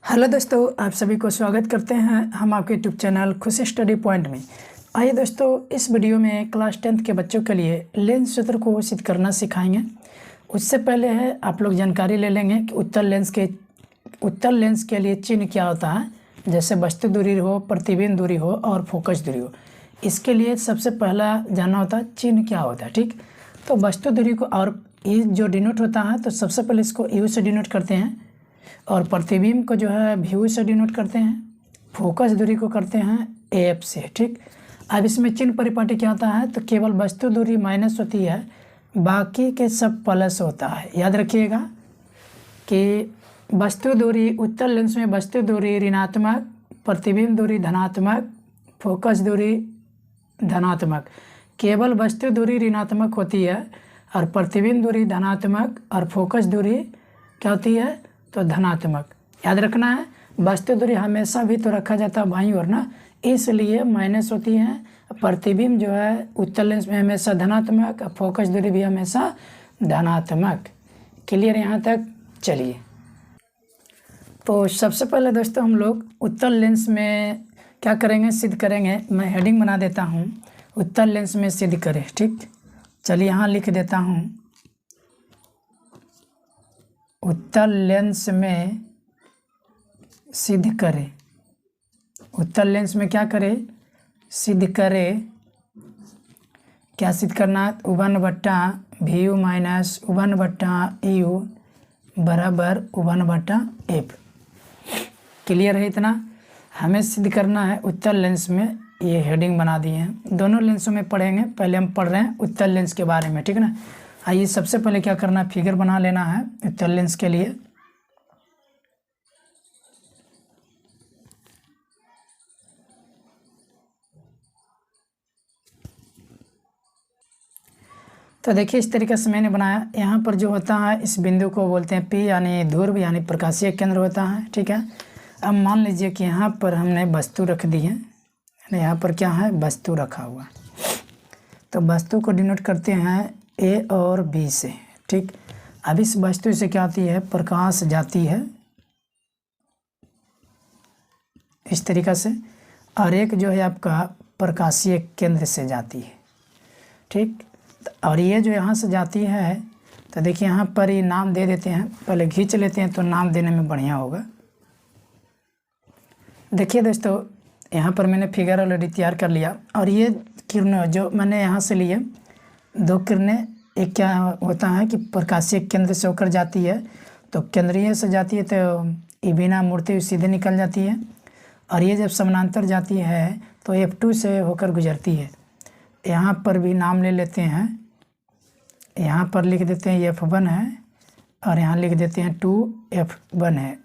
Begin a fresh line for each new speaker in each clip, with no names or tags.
Hello दोस्तों, आप सभी को स्वागत करते हैं हम आपके यूट्यूब चैनल खुशी स्टडी पॉइंट में। आइए दोस्तों, इस वीडियो में क्लास 10th के बच्चों के लिए लेंस सूत्र को सिद्ध करना सिखाएंगे। उससे पहले है आप लोग जानकारी ले लेंगे कि उत्तल लेंस के लिए चिन्ह क्या होता है। जैसे वस्तु दूरी हो, प्रतिबिंब दूरी हो और फोकस दूरी हो, इसके लिए सबसे पहला जानना होता है चिन्ह क्या होता है। ठीक, तो वस्तु दूरी को और ये जो डिनोट होता है तो सबसे पहले इसको यू से डिनोट करते हैं और प्रतिबिंब को जो है व्यू से डिनोट करते हैं। फोकस दूरी को करते हैं एफ से। ठीक, अब इसमें चिन्ह परिपाटी क्या होता है तो केवल वस्तु दूरी माइनस होती है, बाकी के सब प्लस होता है। याद रखिएगा कि वस्तु दूरी उत्तल लेंस में वस्तु दूरी ऋणात्मक, प्रतिबिंब दूरी धनात्मक, फोकस दूरी धनात्मक। केवल वस्तु दूरी ऋणात्मक होती है और प्रतिबिंब दूरी धनात्मक और फोकस दूरी क्या होती है तो धनात्मक। याद रखना है, वस्तु दूरी हमेशा भी तो रखा जाता है बाईं ओर ना, इसलिए माइनस होती है। प्रतिबिंब जो है उत्तल लेंस में हमेशा धनात्मक, फोकस दूरी भी हमेशा धनात्मक। क्लियर यहाँ तक? चलिए, तो सबसे पहले दोस्तों हम लोग उत्तल लेंस में क्या करेंगे, सिद्ध करेंगे। मैं हेडिंग बना देता हूँ, उत्तल लेंस में सिद्ध करें। ठीक, चलिए यहाँ लिख देता हूँ, उत्तल लेंस में सिद्ध करें। उत्तल लेंस में क्या करें, सिद्ध करें। क्या सिद्ध करना, उवन बट्टा वी यू माइनस उवन बट्टा यू बराबर उवन बट्टा एफ। क्लियर है? इतना हमें सिद्ध करना है उत्तल लेंस में। ये हेडिंग बना दिए हैं, दोनों लेंसों में पढ़ेंगे। पहले हम पढ़ रहे हैं उत्तल लेंस के बारे में, ठीक है ना। आइए सबसे पहले क्या करना है, फिगर बना लेना है उत्तल लेंस के लिए। तो देखिए इस तरीके से मैंने बनाया। यहाँ पर जो होता है इस बिंदु को बोलते हैं पी, यानी ध्रुव यानी प्रकाशीय केंद्र होता है। ठीक है, अब मान लीजिए कि यहाँ पर हमने वस्तु रख दी है, यहाँ पर क्या है, वस्तु रखा हुआ। तो वस्तु को डिनोट करते हैं ए और बी से। ठीक, अब इस वस्तु से क्या होती है, प्रकाश जाती है इस तरीक़ा से, और एक जो है आपका प्रकाशीय केंद्र से जाती है। ठीक, और ये जो यहाँ से जाती है तो देखिए यहाँ पर ये नाम दे देते हैं, पहले खींच लेते हैं तो नाम देने में बढ़िया होगा। देखिए दोस्तों, यहाँ पर मैंने फिगर ऑलरेडी तैयार कर लिया, और ये किरणें जो मैंने यहाँ से लिए, दो किरणें, एक क्या होता है कि प्रकाशीय केंद्र से होकर जाती है, तो केंद्रीय से जाती है तो ये बिना मुड़ते हुए सीधे निकल जाती है, और ये जब समानांतर जाती है तो F2 से होकर गुजरती है। यहाँ पर भी नाम ले लेते हैं, यहाँ पर लिख देते हैं F1 है, और यहाँ लिख देते हैं 2F1 है।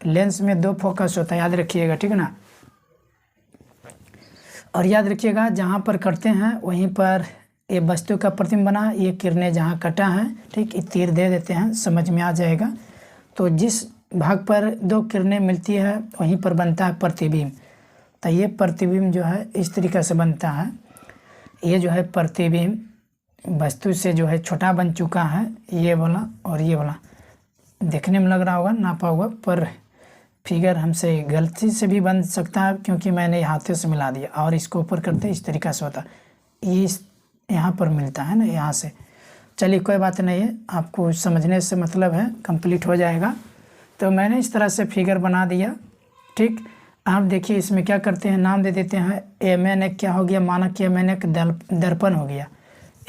लेंस में दो फोकस होता है, याद रखिएगा, ठीक है ना। और याद रखिएगा जहाँ पर कटते हैं वहीं पर ये वस्तु का प्रतिबिंब बना, ये किरणें जहाँ कटा है, ठीक, ये तीर दे देते हैं, समझ में आ जाएगा। तो जिस भाग पर दो किरणें मिलती है वहीं पर बनता है प्रतिबिंब। तो ये प्रतिबिंब जो है इस तरीक़े से बनता है। ये जो है प्रतिबिंब वस्तु से जो है छोटा बन चुका है, ये वाला और ये वाला। देखने में लग रहा होगा नापा हुआ, पर फिगर हमसे गलती से भी बन सकता है क्योंकि मैंने हाथों से मिला दिया, और इसको ऊपर करते इस तरीक़ा से होता, ये यहाँ पर मिलता है ना, यहाँ से। चलिए कोई बात नहीं है, आपको समझने से मतलब है, कंप्लीट हो जाएगा। तो मैंने इस तरह से फिगर बना दिया। ठीक, आप देखिए इसमें क्या करते हैं, नाम दे देते हैं Mn क्या हो गया, माना कि Mn दर्पण हो गया।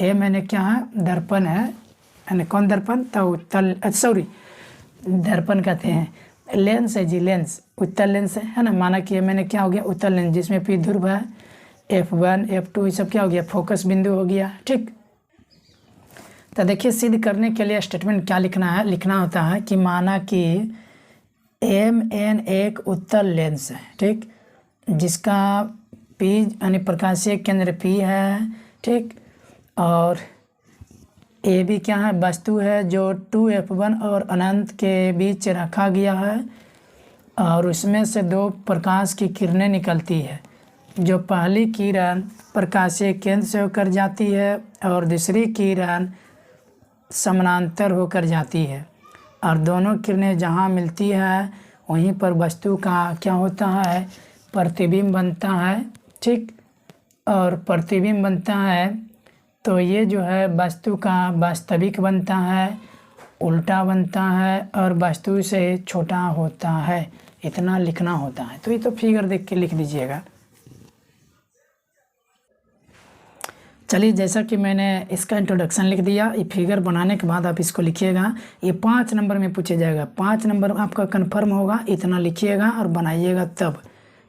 Mn क्या है, दर्पण है, यानी कौन दर्पण, तो उत्तल, सॉरी दर्पण कहते हैं, लेंस है जी, लेंस उत्तल लेंस है ना। माना कि Mn क्या हो गया, उत्तल लेंस, जिसमें पी ध्रुव है, F1 F2 ये सब क्या हो गया, फोकस बिंदु हो गया। ठीक, तो देखिए सिद्ध करने के लिए स्टेटमेंट क्या लिखना है, लिखना होता है कि माना कि Mn एक उत्तल लेंस है, ठीक, जिसका P यानी प्रकाशीय केंद्र P है, ठीक, और AB क्या है, वस्तु है जो 2F1 और अनंत के बीच रखा गया है, और उसमें से दो प्रकाश की किरणें निकलती है। जो पहली किरण प्रकाशीय केंद्र से होकर जाती है और दूसरी किरण समानांतर होकर जाती है। और दोनों किरणें जहाँ मिलती है वहीं पर वस्तु का क्या होता है, प्रतिबिंब बनता है, ठीक। और प्रतिबिंब बनता है तो ये जो है वस्तु का वास्तविक बनता है, उल्टा बनता है और वस्तु से छोटा होता है, इतना लिखना होता है। तो ये तो फिगर देख के लिख दीजिएगा। चलिए, जैसा कि मैंने इसका इंट्रोडक्शन लिख दिया, ये फिगर बनाने के बाद आप इसको लिखिएगा। ये 5 नंबर में पूछे जाएगा, 5 नंबर आपका कन्फर्म होगा, इतना लिखिएगा और बनाइएगा तब।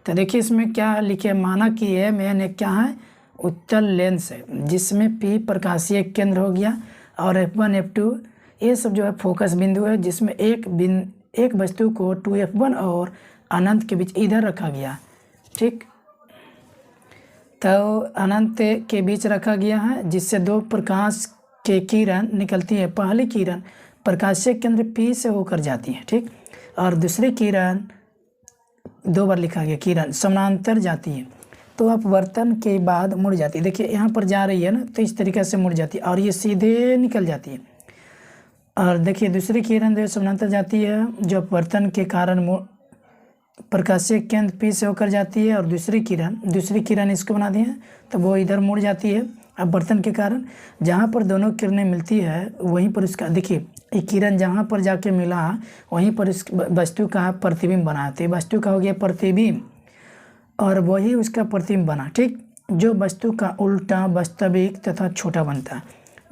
तो देखिए इसमें क्या लिखे, माना कि ये मैंने क्या है, उत्तल लेंस है जिसमें P प्रकाशीय केंद्र हो गया और F1 F2 ये सब जो है फोकस बिंदु है, जिसमें एक वस्तु को 2F1 और अनंत के बीच इधर रखा गया, ठीक। तो अनंत के बीच रखा गया है, जिससे 2 प्रकाश के किरण निकलती है। पहली किरण प्रकाशीय केंद्र P से होकर जाती है, ठीक, और दूसरी किरण 2 बार लिखा गया, किरण समानांतर जाती है। तो अपवर्तन के बाद मुड़ जाती है, देखिए यहाँ पर जा रही है ना, तो इस तरीके से मुड़ जाती है और ये सीधे निकल जाती है। और देखिए दूसरी किरण जो समानांतर जाती है, जो अपवर्तन के कारण प्रकाशीय केंद्र P से होकर जाती है, और दूसरी किरण इसको बना दी है तो वो इधर मुड़ जाती है अपवर्तन के कारण। जहाँ पर दोनों किरणें मिलती है वहीं पर उसका, देखिए ये किरण जहाँ पर जाके मिला वहीं पर इस वस्तु का प्रतिबिंब बना, तो वस्तु का हो गया प्रतिबिंब और वही उसका प्रतिबिंब बना, ठीक। जो वस्तु का उल्टा वास्तविक तथा छोटा बनता है,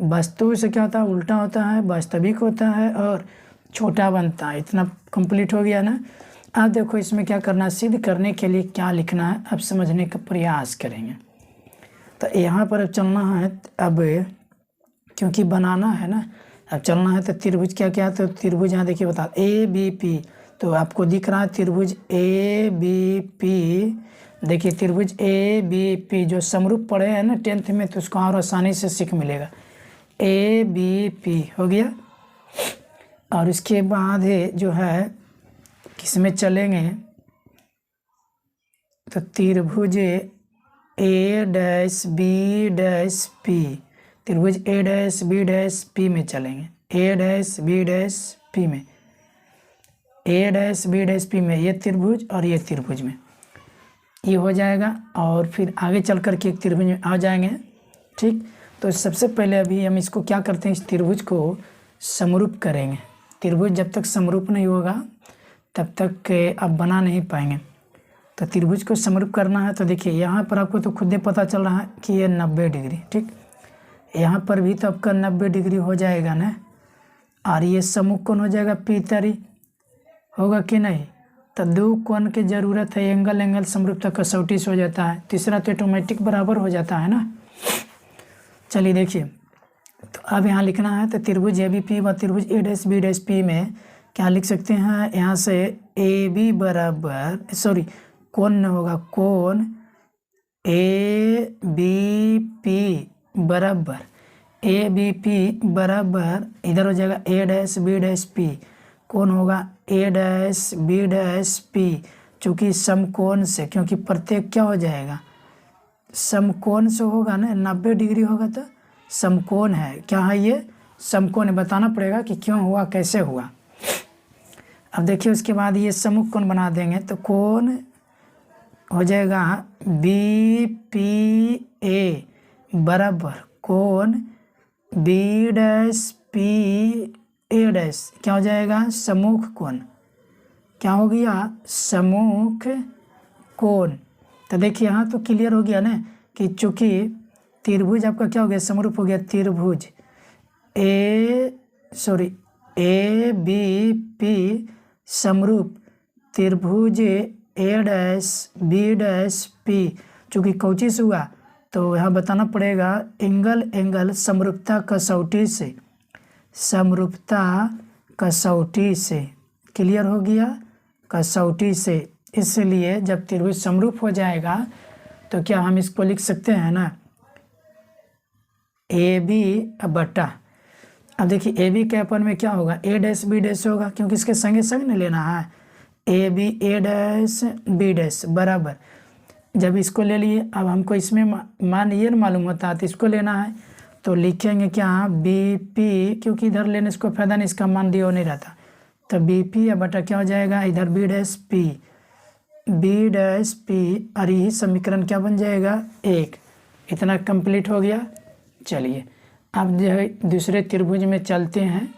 वस्तु से क्या होता है, उल्टा होता है, वास्तविक होता है और छोटा बनता है। इतना कंप्लीट हो गया ना। अब देखो इसमें क्या करना है, सिद्ध करने के लिए क्या लिखना है, अब समझने का प्रयास करेंगे। तो यहाँ पर अब चलना है, अब क्योंकि बनाना है ना, अब चलना है। तो त्रिभुज क्या क्या है, तो त्रिभुज यहाँ देखिए बता, ABP, तो आपको दिख रहा है त्रिभुज ABP। देखिए त्रिभुज ABP जो समरूप पढ़े हैं ना 10th में, तो उसको और आसानी से सीख मिलेगा। ABP हो गया। और इसके बाद जो है किस में चलेंगे, तो त्रिभुज A'-B'-P, त्रिभुज A'-B'-P में चलेंगे, A'-B'-P में, A'-B'-P में ये त्रिभुज और ये त्रिभुज में ये हो जाएगा। और फिर आगे चल कर के एक त्रिभुज में आ जाएंगे, ठीक। तो सबसे पहले अभी हम इसको क्या करते हैं, इस त्रिभुज को समरूप करेंगे। त्रिभुज जब तक समरूप नहीं होगा तब तक आप बना नहीं पाएंगे। तो त्रिभुज को समरूप करना है, तो देखिए यहाँ पर आपको तो खुद ही पता चल रहा है कि ये 90 डिग्री, ठीक। यहाँ पर भी तो आपका 90 डिग्री हो जाएगा ना, और ये समूह कोण हो जाएगा P', होगा कि नहीं। तो 2 कोण की ज़रूरत है, एंगल समरूपता कसौटी से हो जाता है, तीसरा तो ऑटोमेटिक बराबर हो जाता है ना। चलिए देखिए, तो अब यहाँ लिखना है, तो त्रिभुज ABP व त्रिभुज A'-B'-P में क्या लिख सकते हैं, यहाँ से AB बराबर, सॉरी कोण न होगा, कोण ABP बराबर इधर हो जाएगा A'-B'-P, कोण होगा A'-B'-P, चूँकि समकोण से, क्योंकि प्रत्येक क्या हो जाएगा, समकोण से होगा ना, 90 डिग्री होगा तो समकोण है। क्या है ये, समकोण है। बताना पड़ेगा कि क्यों हुआ, कैसे हुआ। अब देखिए उसके बाद ये समूह कोण बना देंगे, तो कोण हो जाएगा BPA बराबर कोण B'-PA', क्या हो जाएगा, समूह कोण, क्या हो गया, समूह कोण। तो देखिए यहाँ तो क्लियर हो गया ना कि चूँकि त्रिभुज आपका क्या हो गया, समरूप हो गया, त्रिभुज ABP समरूप त्रिभुज A'-B'-P, चूँकि कौची से हुआ तो यहाँ बताना पड़ेगा एंगल समरूपता कसौटी से, क्लियर हो गया, कसौटी से। इसलिए जब त्रिभुज समरूप हो जाएगा तो क्या हम इसको लिख सकते हैं ना, AB बटा, अब देखिए AB के अपन में क्या होगा, A'-B' होगा, क्योंकि इसके संगे संग नहीं लेना है, AB A'-B' बराबर, जब इसको ले लिए, अब हमको इसमें मान ये मालूम होता है तो इसको लेना है, तो लिखेंगे क्या BP, क्योंकि इधर लेने इसको फायदा नहीं, इसका मान दिया नहीं रहता, तो बी पी या बटा क्या हो जाएगा, इधर बी डैश पी और यही समीकरण क्या बन जाएगा 1। इतना कंप्लीट हो गया। चलिए अब जो है दूसरे त्रिभुज में चलते हैं।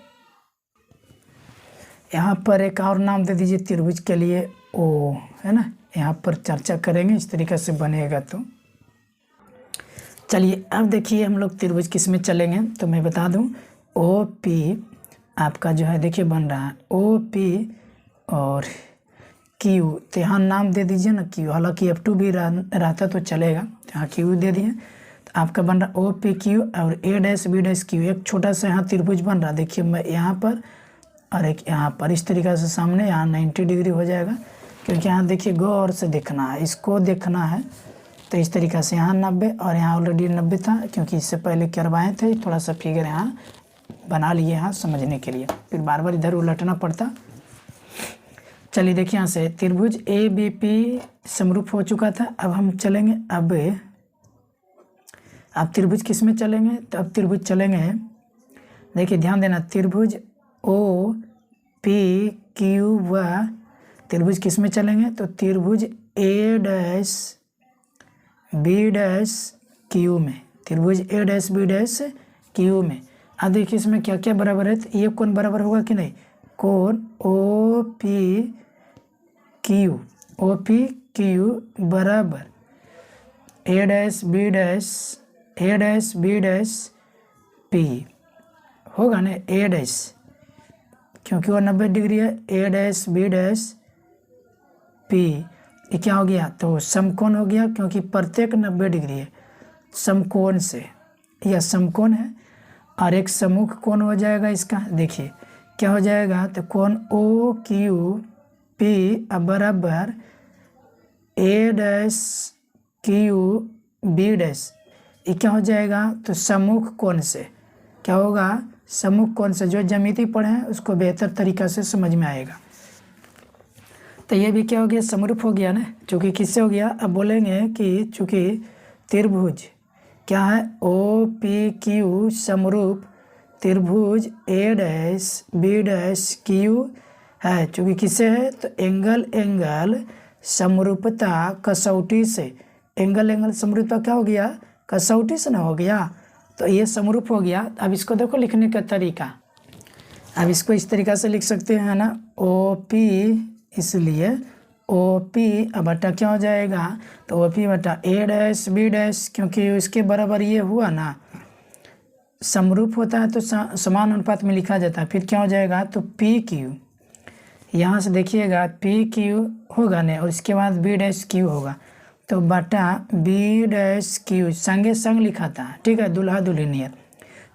यहाँ पर एक और नाम दे दीजिए त्रिभुज के लिए, ओ है ना, यहाँ पर चर्चा करेंगे इस तरीक़े से बनेगा। तो चलिए अब देखिए हम लोग त्रिभुज किस में चलेंगे, तो मैं बता दूं ओ पी आपका जो है देखिए बन रहा है ओ पी और क्यू, तो यहाँ नाम दे दीजिए ना क्यू, हालांकि F2 भी रहता तो चलेगा, तो यहाँ क्यू दे दिए। तो आपका बन रहा ओ पी क्यू और ए डैश बी डैश क्यू, एक छोटा सा यहाँ त्रिभुज बन रहा, देखिए मैं यहाँ पर और एक यहाँ पर, इस तरीक़े से सामने यहाँ 90 डिग्री हो जाएगा, क्योंकि यहाँ देखिए गौर से देखना है, इसको देखना है। तो इस तरीक़े से यहाँ 90 और यहाँ ऑलरेडी 90 था, क्योंकि इससे पहले करवाए थे, थोड़ा सा फिगर यहाँ बना लिए यहाँ समझने के लिए, फिर बार बार इधर उलटना पड़ता। चलिए देखिए यहाँ से त्रिभुज ए बी पी समरूप हो चुका था। अब हम चलेंगे अब त्रिभुज किस में चलेंगे, तो अब त्रिभुज चलेंगे, देखिए ध्यान देना, त्रिभुज ओ पी क्यू व त्रिभुज किस में चलेंगे, तो त्रिभुज ए डैश बी डैश क्यू में, त्रिभुज ए डैश बी डैश क्यू में। अब देखिए इसमें क्या क्या बराबर है, तो ये कोण बराबर होगा कि नहीं, कोण ओ पी क्यू बराबर ए डैश बी डैश पी होगा ना, ए डैश क्योंकि वो 90 डिग्री है, ए डैश बी डैश पी, ये क्या हो गया, तो समकोण हो गया, क्योंकि प्रत्येक 90 डिग्री है समकोण से, यह समकोण है। और एक सम्मुख कोण हो जाएगा इसका, देखिए क्या हो जाएगा, तो कोण ओ क्यू पी बराबर ए डैश क्यू बी डैश, ये क्या हो जाएगा, तो सम्मुख कोण से क्या होगा, सम्मुख कोण से, जो ज्यामिति पढ़े हैं उसको बेहतर तरीक़ा से समझ में आएगा। तो ये भी क्या हो गया, समरूप हो गया ना, चूँकि किससे हो गया, अब बोलेंगे कि चूँकि त्रिभुज क्या है ओ पी क्यू समरूप त्रिभुज ए डैश बी डैश क्यू है, चूँकि किससे है, तो एंगल समरूपता कसौटी से, एंगल समरूपता क्या हो गया, कसौटी से ना हो गया, तो ये समरूप हो गया। अब इसको देखो लिखने का तरीका, अब इसको इस तरीक़ा से लिख सकते हैं ना, ओ पी, इसलिए ओ पी बटा क्या हो जाएगा, तो ओ पी बटा ए डैश बी डैश, क्योंकि इसके बराबर ये हुआ ना, समरूप होता है तो समान अनुपात में लिखा जाता है। फिर क्या हो जाएगा, तो पी क्यू, यहाँ से देखिएगा पी क्यू होगा ना, और इसके बाद बी डैश क्यू होगा, तो बटा बी डैश क्यू, संगे संग लिखा था, ठीक है, दुल्हा दुल्हनियर।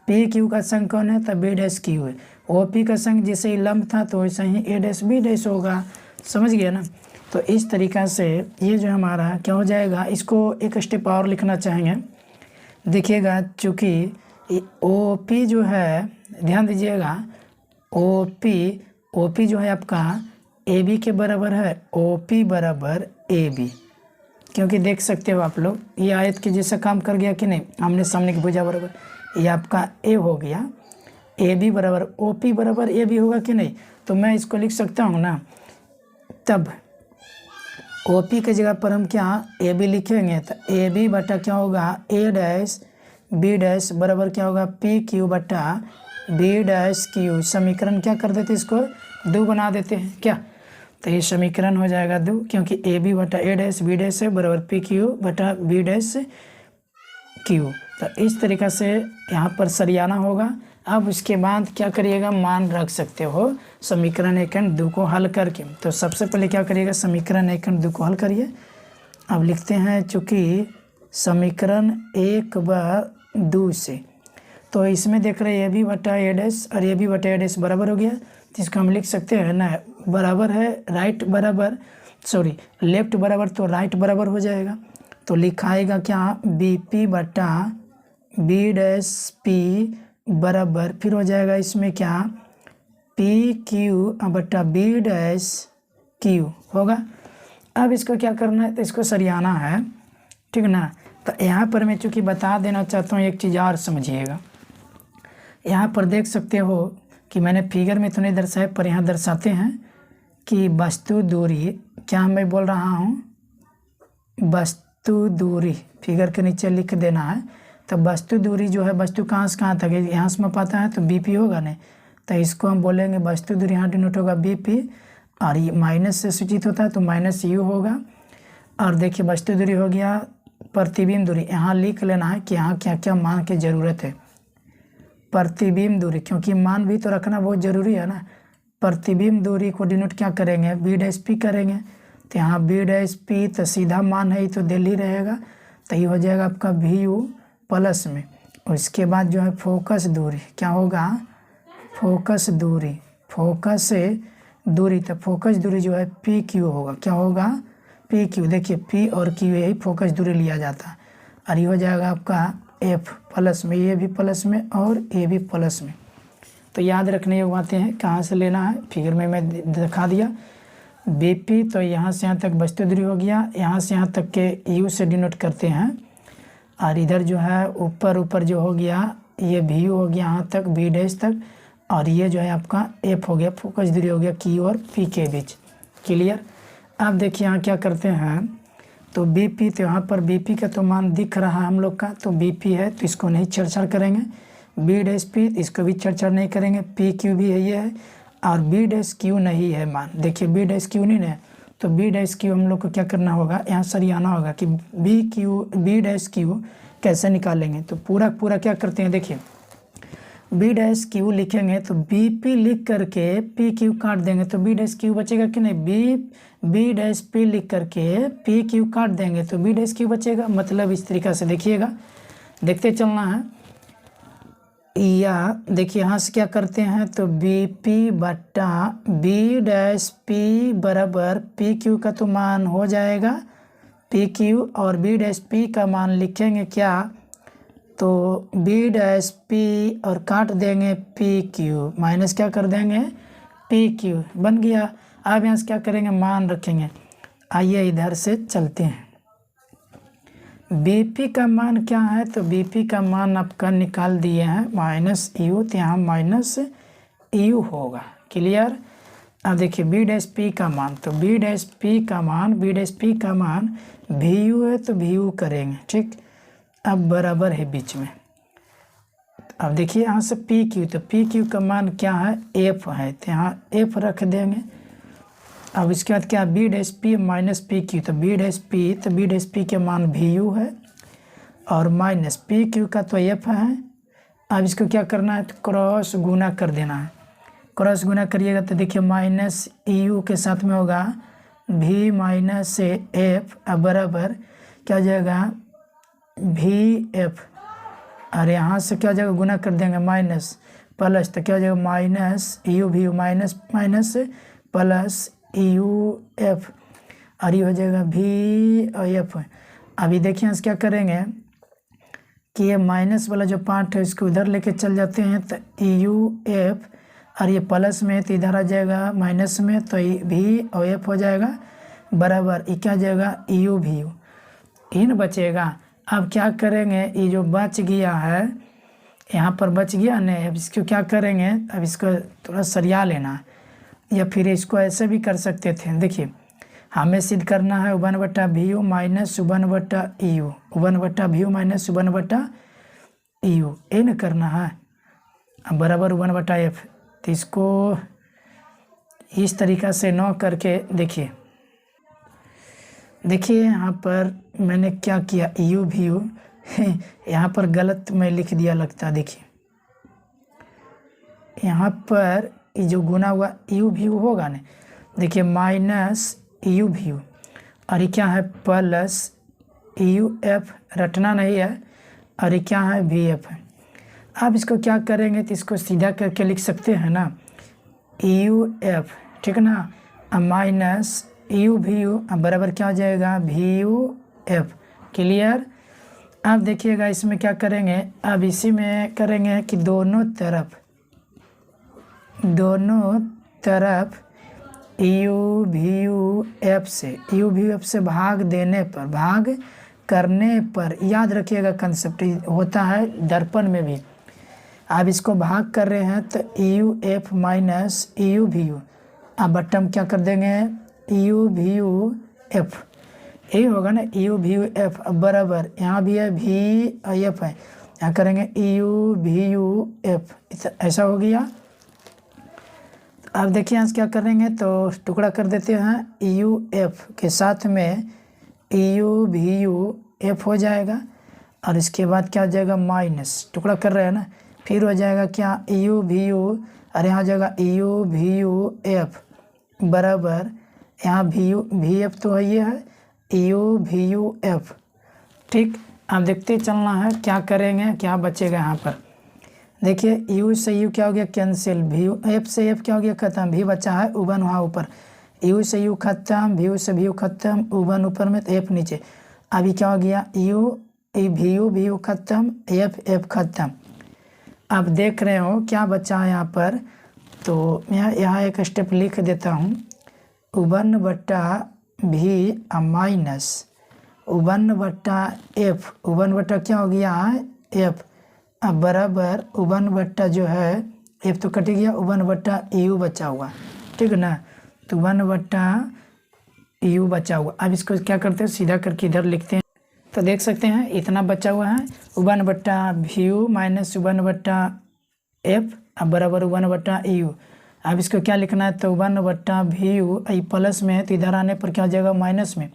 पी क्यू का संग कौन है, तो बी डैश क्यू है। ओ पी का संग जैसे ही लंब था तो वैसे ही ए डैश बी डैश होगा, समझ गया ना। तो इस तरीक़ा से ये जो हमारा क्या हो जाएगा, इसको एक स्टेप और लिखना चाहेंगे, देखिएगा चूँकि ओ पी जो है, ध्यान दीजिएगा, ओ पी जो है आपका ए बी के बराबर है, ओ पी बराबर ए बी, क्योंकि देख सकते हो आप लोग ये आयत के जैसा काम कर गया कि नहीं, आमने सामने की भुजा बराबर, ये आपका ए हो गया, ए बी बराबर ओ पी बराबर ए बी होगा कि नहीं। तो मैं इसको लिख सकता हूँ ना, तब ओ पी के जगह पर हम क्या ए बी लिखेंगे, तो ए बी बटा क्या होगा, ए डैश बी डैश बराबर क्या होगा, पी क्यू बटा बी डैश क्यू। समीकरण क्या कर देते, इसको 2 बना देते हैं क्या, तो ये समीकरण हो जाएगा 2, क्योंकि ए बी बटा ए डैश बी डैश है बराबर पी क्यू बटा बी डैश क्यू। तो इस तरीक़ा से यहाँ पर सरियाना होगा। अब उसके बाद क्या करिएगा, मान रख सकते हो समीकरण 1 और 2 को हल करके। तो सबसे पहले क्या करिएगा, समीकरण 1 और 2 को हल करिए। अब लिखते हैं, चूँकि समीकरण 1 व 2 से, तो इसमें देख रहे हैं ए बी बटा ए डैश और ए बी बटा ए डैश बराबर हो गया, तो इसको हम लिख सकते हैं ना, बराबर है राइट बराबर, सॉरी लेफ्ट बराबर तो राइट बराबर हो जाएगा। तो लिखाएगा क्या, बी पी बटा बी डैश पी बराबर, फिर हो जाएगा इसमें क्या, पी क्यू बटा बी डैश क्यू होगा। अब इसको क्या करना है, तो इसको सरियाना है, ठीक ना। तो यहाँ पर मैं चूँकि बता देना चाहता हूँ एक चीज़ और समझिएगा, यहाँ पर देख सकते हो कि मैंने फिगर में तो नहीं दर्शाया पर यहाँ दर्शाते हैं कि वस्तु दूरी, क्या मैं बोल रहा हूँ, वस्तु दूरी फिगर के नीचे लिख देना है। तो वस्तु दूरी जो है, वस्तु कहाँ से कहाँ तक है, यहाँ से मापाता है तो बीपी होगा नहीं, तो इसको हम बोलेंगे वस्तु दूरी, यहाँ डिनोट होगा बीपी, और ये माइनस से सूचित होता है तो माइनस यू होगा। और देखिए वस्तु दूरी हो गया, प्रतिबिंब दूरी यहाँ लिख लेना है कि यहाँ क्या क्या मान की ज़रूरत है। प्रतिबिंब दूरी, क्योंकि मान भी तो रखना बहुत ज़रूरी है ना। प्रतिबिंब दूरी को डिनोट क्या करेंगे, बी डैश पी करेंगे। तो यहाँ बी डैश पी तो सीधा मान है, तो दिल्ली रहेगा, तो ये हो जाएगा आपका वी यू प्लस में। उसके बाद जो है फोकस दूरी, क्या होगा, फोकस दूरी, फोकस से दूरी, तो फोकस दूरी जो है पी क्यू होगा, क्या होगा, पी क्यू। देखिए पी और क्यू यही फोकस दूरी लिया जाता है, और ये हो जाएगा आपका एफ प्लस में, ये भी प्लस में और ये भी प्लस में। तो याद रखने योग्य बातें हैं, कहाँ से लेना है, फिगर में मैं दिखा दिया। बीपी तो यहाँ से यहाँ तक वस्तु दूरी हो गया, यहाँ से यहाँ तक के यू से डिनोट करते हैं, और इधर जो है ऊपर जो हो गया ये भी यू हो गया यहाँ तक बी डैश तक, और ये जो है आपका एफ हो गया, फोकस दूरी हो गया क्यू और पी के बीच। क्लियर। अब देखिए यहाँ क्या करते हैं, तो बीपी, तो यहाँ पर बीपी का तो मान दिख रहा है हम लोग का, तो बीपी है तो इसको नहीं छेड़छाड़ करेंगे। बी डैश पी इसको भी छेड़छाड़ नहीं करेंगे, पी क्यू भी है ये है, और बी डैश क्यू नहीं है मान। देखिए बी डैश क्यू नहीं है, तो बी डैश क्यू हम लोग को क्या करना होगा, यहाँ सरियाना होगा कि बी डैश क्यू कैसे निकालेंगे। तो पूरा क्या करते हैं, देखिए बी डैश क्यू लिखेंगे तो बी पी लिख करके पी क्यू काट देंगे, तो बी डैश क्यू बचेगा कि नहीं, बी डैश पी लिख करके पी क्यू काट देंगे तो बी डैश क्यू बचेगा। मतलब इस तरीक़ा से देखिएगा, देखते चलना है। या देखिए यहाँ से क्या करते हैं, तो बी पी बट्टा बी डैश पी बराबर पी क्यू का तो मान हो जाएगा पी क्यू, और बी डैश पी का मान लिखेंगे क्या, तो बी डैश पी और काट देंगे पी क्यू, माइनस क्या कर देंगे पी क्यू, बन गया। अब यहाँ से क्या करेंगे, मान रखेंगे। आइए इधर से चलते हैं। बीपी का मान क्या है, तो बीपी का मान आपका निकाल दिए हैं माइनस यू, तो यहाँ माइनस यू होगा। क्लियर। अब देखिए बी डैश पी का मान, तो बी डैश पी का मान वी यू है तो वी यू करेंगे, ठीक। अब बराबर है बीच में। अब देखिए यहाँ से पी क्यू, तो पी क्यू का मान क्या है, एफ है, तो यहाँ एफ रख देंगे। अब इसके बाद क्या, B dash P minus P Q, तो बी डैश पी के मान वी यू है, और माइनस पी क्यू का तो एफ है। अब इसको क्या करना है, तो क्रॉस गुना कर देना है। क्रॉस गुना करिएगा तो देखिए माइनस यू के साथ में होगा वी माइनस से एफ, अब बराबर क्या हो जाएगा वी एफ, और यहाँ से क्या हो जाएगा, गुना कर देंगे माइनस प्लस, तो क्या हो जाएगा minus U V U minus plus U F, और ये हो जाएगा वी और एफ। अभी देखिए क्या करेंगे कि ये माइनस वाला जो पार्ट है इसको उधर लेके चल जाते हैं, तो यू एफ, और ये प्लस में तो इधर आ जाएगा माइनस में, तो वी और एफ हो जाएगा बराबर, ये क्या हो जाएगा यू वी यू, इन बचेगा। अब क्या करेंगे, ये जो बच गया है यहाँ पर बच गया नहीं, अब इसको क्या करेंगे, अब इसको थोड़ा सरिया लेना है, या फिर इसको ऐसे भी कर सकते थे। देखिए हमें सिद्ध करना है 1/vu minus 1/eu, 1/vu minus 1/eu, ये न करना है, अब बराबर 1/f। तो इसको इस तरीक़ा से न करके देखिए यहाँ पर मैंने क्या किया, यू भी यू यहाँ पर गलत मैं लिख दिया लगता। देखिए यहाँ पर ये जो गुना हुआ यू भी यू होगा ना, देखिए माइनस यू भी यू, और ये क्या है प्लस यू एफ, रटना नहीं है, और ये क्या है वी एफ है। अब इसको क्या करेंगे, तो इसको सीधा करके लिख सकते हैं ना यू एफ, ठीक ना, अब माइनस यू भी यू, अब बराबर क्या हो जाएगा वी यू एफ। क्लियर। अब देखिएगा इसमें क्या करेंगे, अब इसी में करेंगे कि दोनों तरफ यू भी यू एफ से भाग देने पर, भाग करने पर, याद रखिएगा कंसेप्ट होता है दर्पण में भी, अब इसको भाग कर रहे हैं तो U F minus U V U, अब बट्टा हम क्या कर देंगे यू वी यू एफ, यही होगा ना यू वी यू एफ। अब बराबर यहाँ भी है वी एफ है, यहाँ करेंगे यू वी यू एफ, ऐसा हो गया। अब देखिए यहाँ क्या करेंगे तो टुकड़ा कर देते हैं यू एफ के साथ में यू वी यू एफ हो जाएगा, और इसके बाद क्या हो जाएगा माइनस, टुकड़ा कर रहे हैं ना, फिर हो जाएगा क्या यू वी यू, और यहाँ हो जाएगा यू वी यू एफ बराबर यहाँ वी एफ तो ये है यू वी यू एफ। ठीक, अब देखते चलना है क्या करेंगे, क्या बचेगा यहाँ पर। देखिए यू से यू क्या हो गया कैंसिल, वी एफ से एफ क्या हो गया खत्म, भी बचा है वन वहाँ ऊपर, यू से यू खत्म, वी से वी खत्म, वन ऊपर में तो एफ नीचे। अभी क्या हो गया यू वी यू खत्म, एफ खत्म। अब देख रहे हो क्या बचा है यहाँ पर, तो मैं यहाँ एक स्टेप लिख देता हूँ, वन बट्टा भी माइनस वन बट्टा एफ, वन बट्टा क्या हो गया है एफ, अब बराबर वन बट्टा जो है एफ तो कट गया, वन बट्टा यू बचा हुआ, ठीक है ना, तो वन बट्टा यू बचा हुआ। अब इसको क्या करते हैं सीधा करके इधर लिखते हैं, तो देख सकते हैं इतना बचा हुआ है वन बट्टा वी यू माइनस वन बट्टा एफ, अब बराबर वन बट्टा यू। अब इसको क्या लिखना है तो वन बट्टा वी यू प्लस में है तो इधर आने पर क्या हो जाएगा माइनस में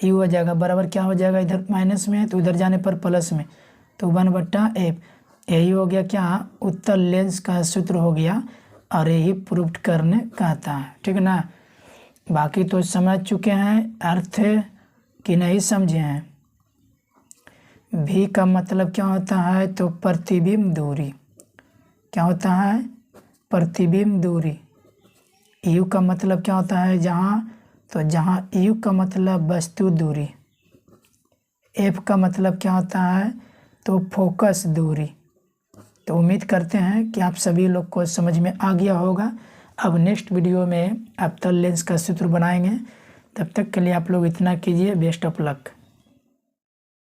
यू हो जाएगा, बराबर क्या हो जाएगा इधर माइनस में है तो उधर जाने पर प्लस में, तो वन बट्टा एफ। यही हो गया क्या उत्तल लेंस का सूत्र हो गया, और यही प्रूव करने का था, ठीक है ना। बाकी तो समझ चुके हैं अर्थ कि नहीं समझे हैं। भी का मतलब क्या होता है तो प्रतिबिंब दूरी, क्या होता है प्रतिबिंब दूरी। यू का मतलब क्या होता है जहाँ, तो जहाँ यू का मतलब वस्तु दूरी, एफ का मतलब क्या होता है तो फोकस दूरी। तो उम्मीद करते हैं कि आप सभी लोग को समझ में आ गया होगा। अब नेक्स्ट वीडियो में अवतल लेंस का सूत्र बनाएंगे, तब तक के लिए आप लोग इतना कीजिए। Best of luck.